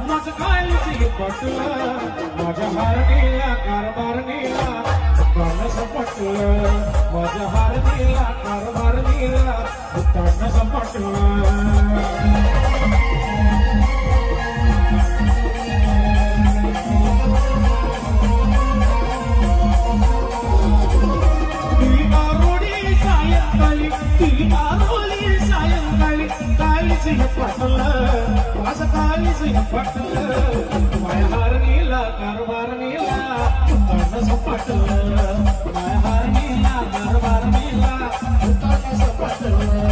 माझं काळजी पटलं माझ्या हारणीला कारभार नेला उतारलं सपटलं माझ्या हारणीला कारभार नेला उतारलं सपटलं माझं काळीच पटलं माझ्या हारणीला कारभार नेला उतारलं सपटलं माझ्या हारणीला कारभार नेला उतारलं सपटलं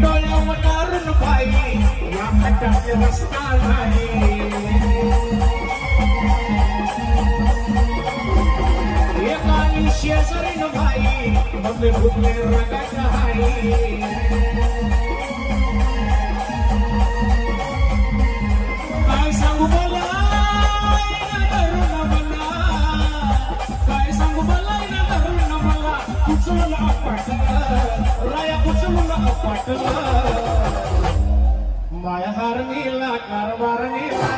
डोळ्यावर दारून बाई या खड्ड्यात रस्ता नाही एका शेजारीन बाई मम्मी भुकले रगाच्या हाई काय सांगू मला धरून मला काय सांगू मला धरून मला कुचला पाटलं राया कुचलून माया हारणीला कारभार नेला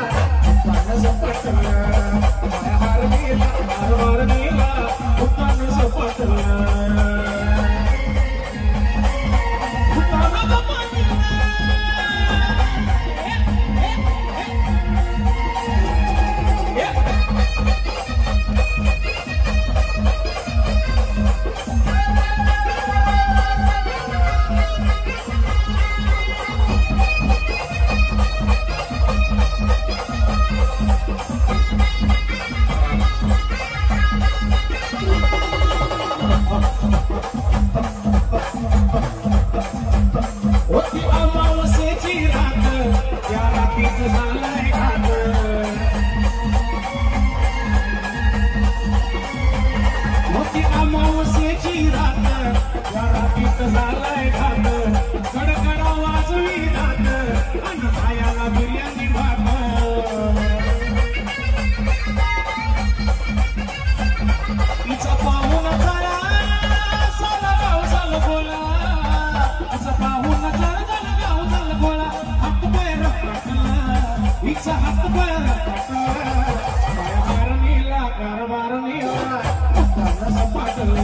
उतारलं सपटलं माया हारणीला कारभार नेला उतारलं सपटलं कडकडा वाजवी दात आणि खायाला बिर्याणी भात तिचा पाहून जरा साला गाव झालं बोला तिचा पाहून जरा गाव झालं बोला हात पैर पटला तिचा हात पैर पटला माया हारणीला कारभार नेला उतारलं सपाटलं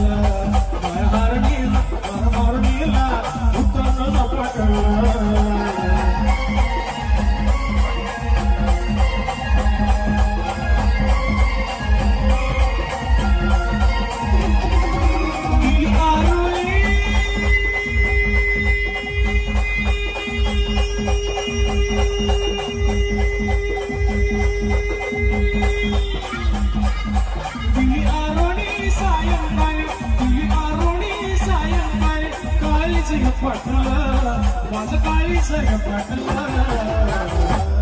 माया हारणीला कारभार नेला उतारलं सपाटलं पटलं माझं काळीच पटलं